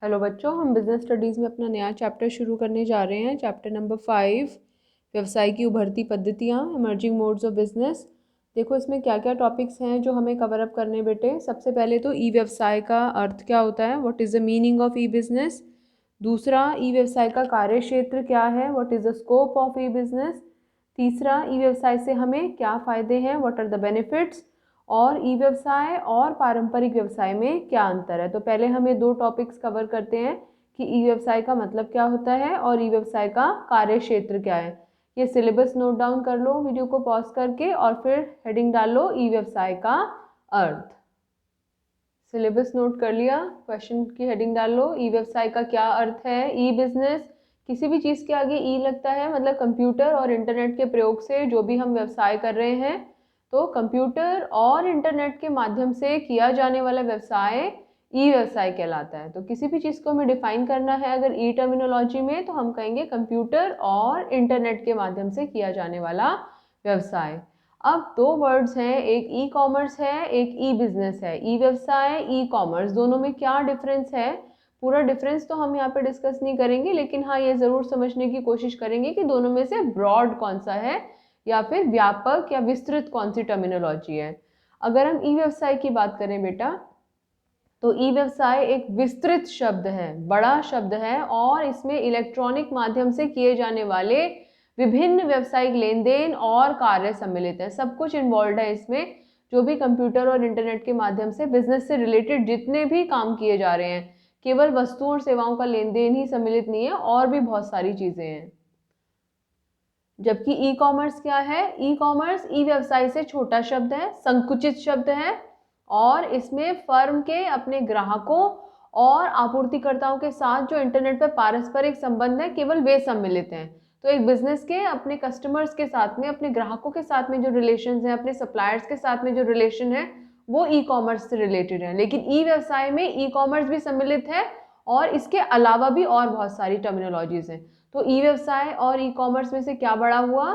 Hello बच्चों, हम business studies में अपना नया चैप्टर शुरू करने जा रहे हैं। चैप्टर नंबर 5, व्यवसाय की उभरती पद्धतियाँ, इमर्जिंग मोड्स ऑफ बिजनेस। देखो इसमें क्या क्या टॉपिक्स हैं जो हमें कवर अप करने बेटे। सबसे पहले तो ई व्यवसाय का अर्थ क्या होता है, what is the meaning of E business. दूसरा, ई व्यवसाय का कार्य क्षेत्र क्या है, what is the scope of E business. तीसरा, ई व्यवसाय से हमें क्या फ़ायदे हैं, व्हाट आर द बेनिफिट्स। और ई व्यवसाय और पारंपरिक व्यवसाय में क्या अंतर है। तो पहले हम ये दो टॉपिक्स कवर करते हैं कि ई व्यवसाय का मतलब क्या होता है और ई व्यवसाय का कार्य क्षेत्र क्या है। ये सिलेबस नोट डाउन कर लो वीडियो को पॉज करके और फिर हेडिंग डालो ई व्यवसाय का अर्थ। सिलेबस नोट कर लिया, क्वेश्चन की हेडिंग डालो ई व्यवसाय का क्या अर्थ है। ई बिजनेस, किसी भी चीज़ के आगे ई लगता है मतलब कंप्यूटर और इंटरनेट के प्रयोग से जो भी हम व्यवसाय कर रहे हैं, तो कंप्यूटर और इंटरनेट के माध्यम से किया जाने वाला व्यवसाय ई व्यवसाय कहलाता है। तो किसी भी चीज़ को हमें डिफाइन करना है अगर ई टर्मिनोलॉजी में, तो हम कहेंगे कंप्यूटर और इंटरनेट के माध्यम से किया जाने वाला व्यवसाय। अब दो वर्ड्स हैं, एक ई कॉमर्स है, एक ई बिजनेस है। ई व्यवसाय, ई कॉमर्स, दोनों में क्या डिफरेंस है। पूरा डिफरेंस तो हम यहाँ पे डिस्कस नहीं करेंगे, लेकिन हाँ ये ज़रूर समझने की कोशिश करेंगे कि दोनों में से ब्रॉड कौन सा है या फिर व्यापक या विस्तृत कौन सी टर्मिनोलॉजी है। अगर हम ई व्यवसाय की बात करें बेटा, तो ई व्यवसाय एक विस्तृत शब्द है, बड़ा शब्द है, और इसमें इलेक्ट्रॉनिक माध्यम से किए जाने वाले विभिन्न व्यावसायिक लेन देन और कार्य सम्मिलित है। सब कुछ इन्वॉल्व है इसमें। जो भी कंप्यूटर और इंटरनेट के माध्यम से बिजनेस से रिलेटेड जितने भी काम किए जा रहे हैं, केवल वस्तुओं और सेवाओं का लेन देन ही सम्मिलित नहीं है, और भी बहुत सारी चीजें हैं। जबकि ई कॉमर्स क्या है, ई कॉमर्स ई व्यवसाय से छोटा शब्द है, संकुचित शब्द है, और इसमें फर्म के अपने ग्राहकों और आपूर्तिकर्ताओं के साथ जो इंटरनेट पर पारस्परिक संबंध है, केवल वे सम्मिलित हैं। तो एक बिजनेस के अपने कस्टमर्स के साथ में, अपने ग्राहकों के साथ में जो रिलेशन है, अपने सप्लायर्स के साथ में जो रिलेशन है, वो ई कॉमर्स से रिलेटेड है। लेकिन ई व्यवसाय में ई कॉमर्स भी सम्मिलित है और इसके अलावा भी और बहुत सारी टर्मिनोलॉजीज हैं। तो ई व्यवसाय और ई कॉमर्स में से क्या बड़ा हुआ,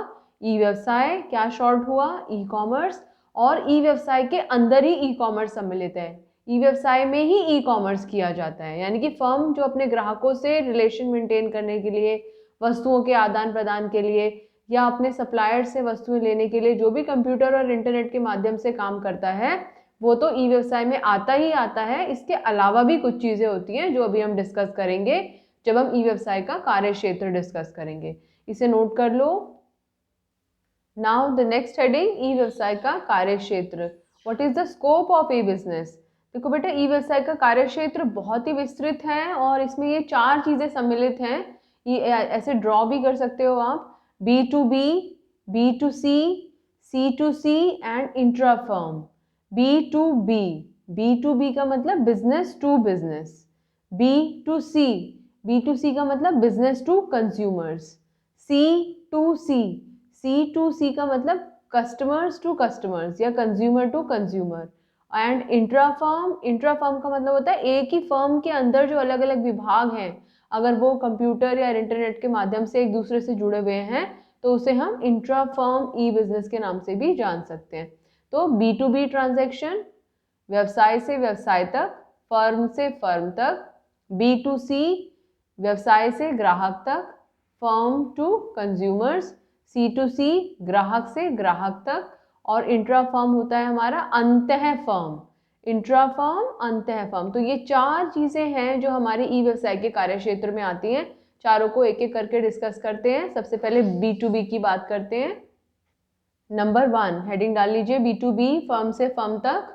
ई व्यवसाय, क्या शॉर्ट हुआ, ई कॉमर्स। और ई व्यवसाय के अंदर ही ई कॉमर्स सम्मिलित है। ई व्यवसाय में ही ई कॉमर्स किया जाता है, यानी कि फर्म जो अपने ग्राहकों से रिलेशन मेंटेन करने के लिए, वस्तुओं के आदान प्रदान के लिए, या अपने सप्लायर से वस्तुएं लेने के लिए जो भी कंप्यूटर और इंटरनेट के माध्यम से काम करता है, वो तो ई व्यवसाय में आता ही आता है। इसके अलावा भी कुछ चीज़ें होती हैं जो अभी हम डिस्कस करेंगे जब हम ई व्यवसाय का कार्य क्षेत्र डिस्कस करेंगे। इसे नोट कर लो। नाउ द नेक्स्ट हेडिंग, ई व्यवसाय का कार्य क्षेत्र। What is the scope of E business. देखो बेटा, ई व्यवसाय का कार्य क्षेत्र बहुत ही विस्तृत है और इसमें ये चार चीजें सम्मिलित हैं। ये ऐसे ड्रॉ भी कर सकते हो आप, B2B, B2C, C2C and intra firm. B2B, B2B का मतलब business to business. B2C, B2C का मतलब business to consumers. C2C, C2C का मतलब कस्टमर्स टू कस्टमर्स या consumer to consumer. And intra firm, intra firm का मतलब होता है एक ही फर्म के अंदर जो अलग अलग विभाग हैं, अगर वो कंप्यूटर या इंटरनेट के माध्यम से एक दूसरे से जुड़े हुए हैं, तो उसे हम इंट्रा फर्म ई बिजनेस के नाम से भी जान सकते हैं। तो B2B ट्रांजैक्शन, व्यवसाय से व्यवसाय तक, फर्म से फर्म तक। B2C, व्यवसाय से ग्राहक तक, फर्म टू कंज्यूमर्स। C2C, ग्राहक से ग्राहक तक। और इंट्रा फर्म होता है हमारा अंतः फर्म, इंट्रा फर्म, अंतः फर्म। तो ये चार चीजें हैं जो हमारे ई व्यवसाय के कार्य क्षेत्र में आती हैं। चारों को एक एक करके डिस्कस करते हैं। सबसे पहले B2B की बात करते हैं। नंबर 1, हेडिंग डाल लीजिए, B2B, फर्म से फर्म तक।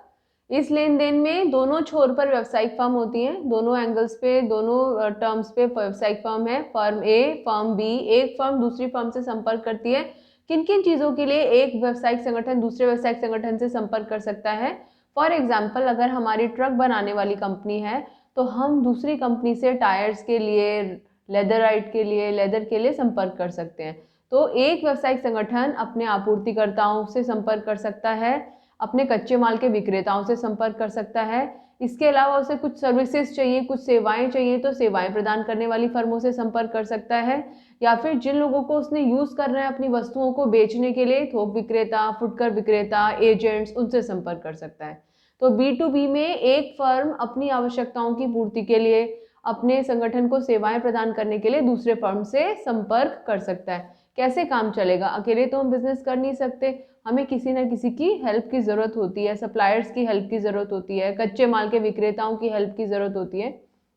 इस लेन देन में दोनों छोर पर व्यावसायिक फर्म होती हैं, दोनों एंगल्स पे, दोनों टर्म्स पे व्यावसायिक फर्म है। फर्म ए, फर्म बी, एक फर्म दूसरी फर्म से संपर्क करती है। किन किन चीज़ों के लिए एक व्यावसायिक संगठन दूसरे व्यावसायिक संगठन से संपर्क कर सकता है। फॉर एग्जाम्पल, अगर हमारी ट्रक बनाने वाली कंपनी है, तो हम दूसरी कंपनी से टायर्स के लिए, लेदराइट के लिए, लेदर के लिए संपर्क कर सकते हैं। तो एक व्यावसायिक संगठन अपने आपूर्तिकर्ताओं से संपर्क कर सकता है, अपने कच्चे माल के विक्रेताओं से संपर्क कर सकता है। इसके अलावा उसे कुछ सर्विसेज चाहिए, कुछ सेवाएं चाहिए, तो सेवाएं प्रदान करने वाली फर्मों से संपर्क कर सकता है। या फिर जिन लोगों को उसने यूज करना है अपनी वस्तुओं को बेचने के लिए, थोक विक्रेता, फुटकर विक्रेता, एजेंट्स, उनसे संपर्क कर सकता है। तो B2B में एक फर्म अपनी आवश्यकताओं की पूर्ति के लिए, अपने संगठन को सेवाएं प्रदान करने के लिए दूसरे फर्म से संपर्क कर सकता है। कैसे काम चलेगा? अकेले तो हम बिजनेस कर नहीं सकते, हमें किसी न किसी की हेल्प की ज़रूरत होती है, सप्लायर्स की हेल्प की ज़रूरत होती है, कच्चे माल के विक्रेताओं की हेल्प की ज़रूरत होती है।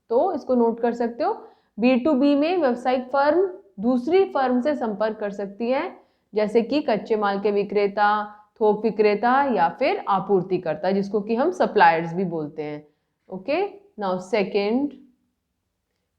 तो इसको नोट कर सकते हो। B2B में व्यावसायिक फर्म दूसरी फर्म से संपर्क कर सकती है, जैसे कि कच्चे माल के विक्रेता, थोक विक्रेता या फिर आपूर्तिकर्ता, जिसको कि हम सप्लायर्स भी बोलते हैं। Okay, now second,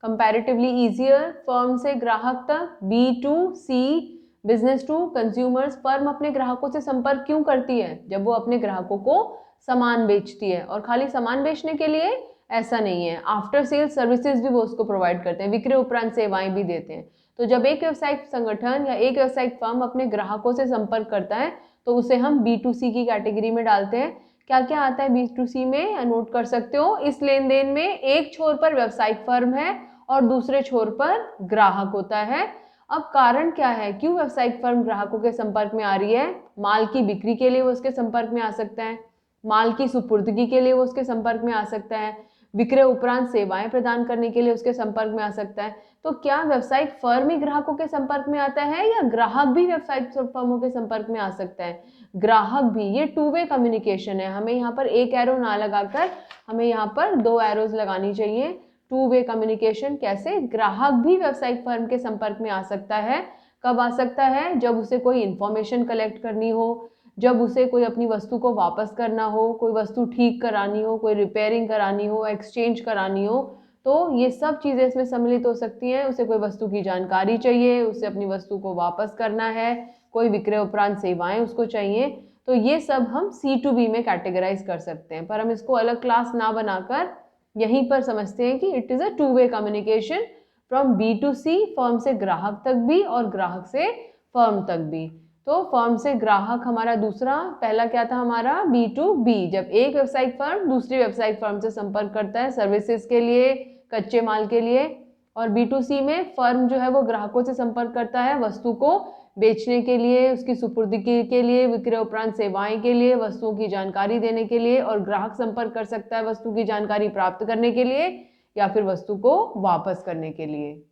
comparatively easier, firm से ग्राहक तक, B2C, business to consumers. Firm अपने ग्राहकों से संपर्क क्यों करती है? जब वो अपने ग्राहकों को सामान बेचती है, और खाली सामान बेचने के लिए ऐसा नहीं है, आफ्टर सेल सर्विसेज भी वो उसको प्रोवाइड करते हैं, विक्रय उपरांत सेवाएं भी देते हैं। तो जब एक व्यावसायिक संगठन या एक व्यावसायिक फर्म अपने ग्राहकों से संपर्क करता है तो उसे हम B2C की कैटेगरी में डालते हैं। क्या क्या आता है B2C में, नोट कर सकते हो। इस लेन देन में एक छोर पर व्यावसायिक फर्म है और दूसरे छोर पर ग्राहक होता है। अब कारण क्या है, क्यों व्यावसायिक फर्म ग्राहकों के संपर्क में आ रही है? माल की बिक्री के लिए वो उसके संपर्क में आ सकता है, माल की सुपुर्दगी के लिए वो उसके संपर्क में आ सकता है, विक्रय उपरांत सेवाएं प्रदान करने के लिए उसके संपर्क में आ सकता है। तो क्या व्यावसायिक फर्म ही ग्राहकों के संपर्क में आता है या ग्राहक भी व्यावसायिक फर्मों के संपर्क में आ सकता है? ग्राहक भी। ये टू वे कम्युनिकेशन है, हमें यहाँ पर एक एरो ना लगाकर हमें यहाँ पर दो एरोज लगानी चाहिए। टू वे कम्युनिकेशन कैसे? ग्राहक भी व्यावसायिक फर्म के संपर्क में आ सकता है। कब आ सकता है? जब उसे कोई इंफॉर्मेशन कलेक्ट करनी हो, जब उसे कोई अपनी वस्तु को वापस करना हो, कोई वस्तु ठीक करानी हो, कोई रिपेयरिंग करानी हो, एक्सचेंज करानी हो, तो ये सब चीज़ें इसमें सम्मिलित हो सकती हैं। उसे कोई वस्तु की जानकारी चाहिए, उसे अपनी वस्तु को वापस करना है, कोई विक्रय उपरांत सेवाएं उसको चाहिए, तो ये सब हम C2B में कैटेगराइज कर सकते हैं। पर हम इसको अलग क्लास ना बनाकर यहीं पर समझते हैं कि it is a two way communication from B2C, firm से ग्राहक तक भी और ग्राहक से फर्म तक भी। तो फर्म से ग्राहक हमारा दूसरा, पहला क्या था हमारा B2B, जब एक व्यावसायिक फर्म दूसरी व्यावसायिक फर्म से संपर्क करता है सर्विसेज के लिए, कच्चे माल के लिए। और B2C में फर्म जो है वो ग्राहकों से संपर्क करता है वस्तु को बेचने के लिए, उसकी सुपुर्दगी के लिए, विक्रय उपरांत सेवाएं के लिए, वस्तुओं की जानकारी देने के लिए, और ग्राहक संपर्क कर सकता है वस्तु की जानकारी प्राप्त करने के लिए या फिर वस्तु को वापस करने के लिए।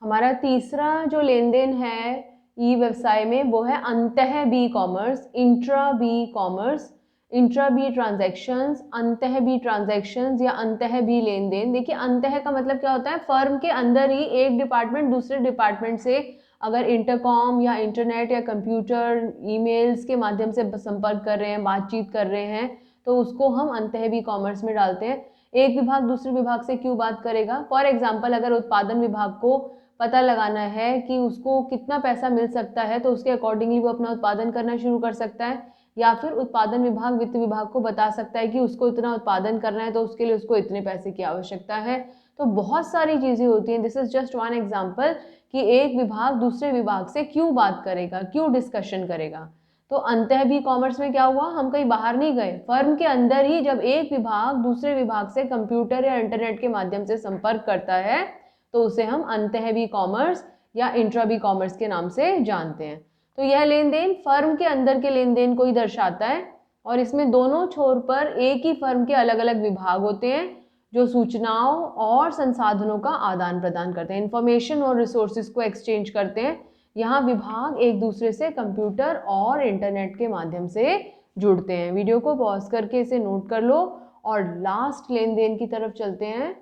हमारा तीसरा जो लेन देन है ई व्यवसाय में वो है अंतः B commerce, intra B commerce, intra B transactions, अंतः बी ट्रांजैक्शंस या अंतः बी लेन देन। देखिए अंतः का मतलब क्या होता है, फर्म के अंदर ही एक डिपार्टमेंट दूसरे डिपार्टमेंट से अगर इंटरकॉम या इंटरनेट या कंप्यूटर ईमेल्स के माध्यम से संपर्क कर रहे हैं, बातचीत कर रहे हैं, तो उसको हम अंतः बी कॉमर्स में डालते हैं। एक विभाग दूसरे विभाग से क्यों बात करेगा? फॉर एग्जाम्पल अगर उत्पादन विभाग को पता लगाना है कि उसको कितना पैसा मिल सकता है तो उसके अकॉर्डिंगली वो अपना उत्पादन करना शुरू कर सकता है, या फिर उत्पादन विभाग वित्त विभाग को बता सकता है कि उसको इतना उत्पादन करना है तो उसके लिए उसको इतने पैसे की आवश्यकता है। तो बहुत सारी चीज़ें होती हैं। This is just one example कि एक विभाग दूसरे विभाग से क्यों बात करेगा, क्यों डिस्कशन करेगा। तो अंतः भी कॉमर्स में क्या हुआ, हम कहीं बाहर नहीं गए, फर्म के अंदर ही जब एक विभाग दूसरे विभाग से कंप्यूटर या इंटरनेट के माध्यम से संपर्क करता है तो उसे हम अंतः बी कॉमर्स या इंट्रा बी कॉमर्स के नाम से जानते हैं। तो यह लेन देन फर्म के अंदर के लेन देन को ही दर्शाता है, और इसमें दोनों छोर पर एक ही फर्म के अलग अलग विभाग होते हैं जो सूचनाओं और संसाधनों का आदान प्रदान करते हैं, इंफॉर्मेशन और रिसोर्सेज को एक्सचेंज करते हैं। यहाँ विभाग एक दूसरे से कंप्यूटर और इंटरनेट के माध्यम से जुड़ते हैं। वीडियो को पॉज करके इसे नोट कर लो और लास्ट लेन देन की तरफ चलते हैं।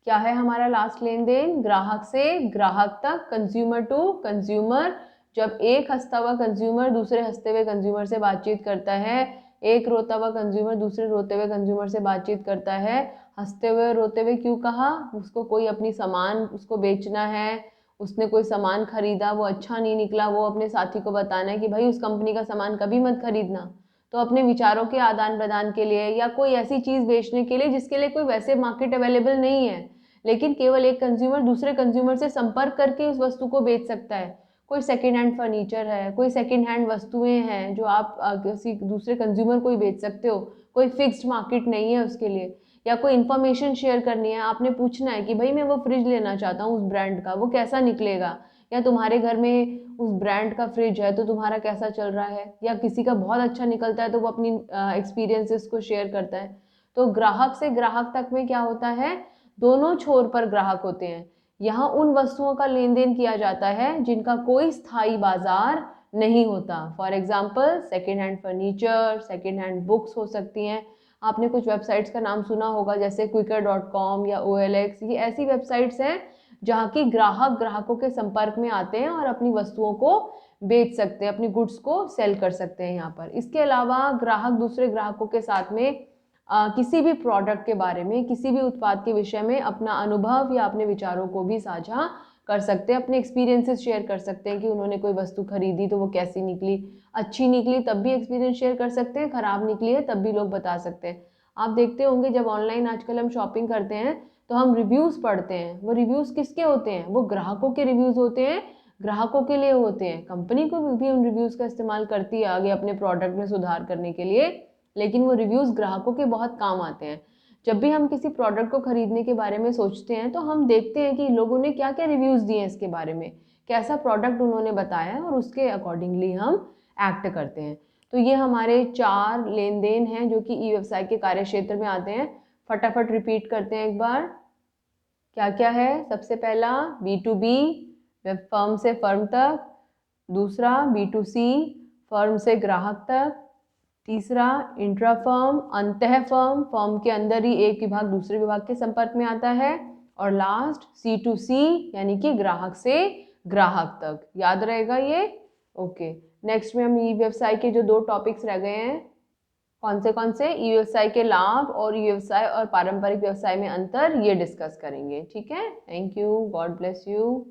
क्या है हमारा लास्ट लेन देन? ग्राहक से ग्राहक तक, कंज्यूमर टू कंज्यूमर। जब एक हंसता हुआ कंज्यूमर दूसरे हंसते हुए कंज्यूमर से बातचीत करता है, एक रोता हुआ कंज्यूमर दूसरे रोते हुए कंज्यूमर से बातचीत करता है। हंसते हुए और रोते हुए क्यों कहा? उसको कोई अपनी सामान उसको बेचना है, उसने कोई सामान खरीदा, वो अच्छा नहीं निकला, वो अपने साथी को बताना है कि भाई उस कंपनी का सामान कभी मत खरीदना। तो अपने विचारों के आदान प्रदान के लिए या कोई ऐसी चीज़ बेचने के लिए जिसके लिए कोई वैसे मार्केट अवेलेबल नहीं है, लेकिन केवल एक कंज्यूमर दूसरे कंज्यूमर से संपर्क करके उस वस्तु को बेच सकता है। कोई सेकेंड हैंड फर्नीचर है, कोई सेकेंड हैंड वस्तुएं हैं जो आप किसी दूसरे कंज्यूमर को ही बेच सकते हो, कोई फिक्स्ड मार्केट नहीं है उसके लिए। या कोई इन्फॉर्मेशन शेयर करनी है, आपने पूछना है कि भाई मैं वो फ्रिज लेना चाहता हूँ उस ब्रांड का, वो कैसा निकलेगा, या तुम्हारे घर में उस ब्रांड का फ्रिज है तो तुम्हारा कैसा चल रहा है, या किसी का बहुत अच्छा निकलता है तो वो अपनी एक्सपीरियंसेस को शेयर करता है। तो ग्राहक से ग्राहक तक में क्या होता है, दोनों छोर पर ग्राहक होते हैं। यहाँ उन वस्तुओं का लेन देन किया जाता है जिनका कोई स्थायी बाजार नहीं होता। For example second hand furniture, second hand books हो सकती हैं। आपने कुछ वेबसाइट्स का नाम सुना होगा जैसे Quikr.com या OLX। ये ऐसी वेबसाइट्स हैं जहाँ की ग्राहकों के संपर्क में आते हैं और अपनी वस्तुओं को बेच सकते हैं, अपनी गुड्स को सेल कर सकते हैं यहाँ पर। इसके अलावा ग्राहक दूसरे ग्राहकों के साथ में किसी भी प्रोडक्ट के बारे में, किसी भी उत्पाद के विषय में अपना अनुभव या अपने विचारों को भी साझा कर सकते हैं, अपने एक्सपीरियंसेस शेयर कर सकते हैं कि उन्होंने कोई वस्तु खरीदी तो वो कैसी निकली, अच्छी निकली तब भी एक्सपीरियंस शेयर कर सकते हैं, ख़राब निकली है तब भी लोग बता सकते हैं। आप देखते होंगे जब ऑनलाइन आजकल हम शॉपिंग करते हैं तो हम रिव्यूज़ पढ़ते हैं। वो रिव्यूज़ किसके होते हैं? वो ग्राहकों के रिव्यूज़ होते हैं, ग्राहकों के लिए होते हैं। कंपनी को भी उन रिव्यूज़ का इस्तेमाल करती है आगे अपने प्रोडक्ट में सुधार करने के लिए, लेकिन वो रिव्यूज़ ग्राहकों के बहुत काम आते हैं। जब भी हम किसी प्रोडक्ट को खरीदने के बारे में सोचते हैं तो हम देखते हैं कि लोगों ने क्या क्या रिव्यूज़ दिए हैं इसके बारे में, कैसा प्रोडक्ट उन्होंने बताया है और उसके अकॉर्डिंगली हम एक्ट करते हैं। तो ये हमारे 4 लेन देन हैं जो कि ई व्यवसाय के कार्य क्षेत्र में आते हैं। फटाफट रिपीट करते हैं एक बार, क्या क्या है। सबसे पहला B2B, फर्म से फर्म तक। दूसरा B2C, फर्म से ग्राहक तक। तीसरा इंट्रा फर्म, अंतः फर्म, फर्म के अंदर ही एक विभाग दूसरे विभाग के संपर्क में आता है। और लास्ट C2C यानी कि ग्राहक से ग्राहक तक। याद रहेगा ये? ओके। नेक्स्ट में हम ई व्यवसाय के जो 2 टॉपिक्स रह गए हैं, कौन से ई व्यवसाय के लाभ और ई व्यवसाय और पारंपरिक व्यवसाय में अंतर, ये डिस्कस करेंगे। ठीक है, thank you, God bless you.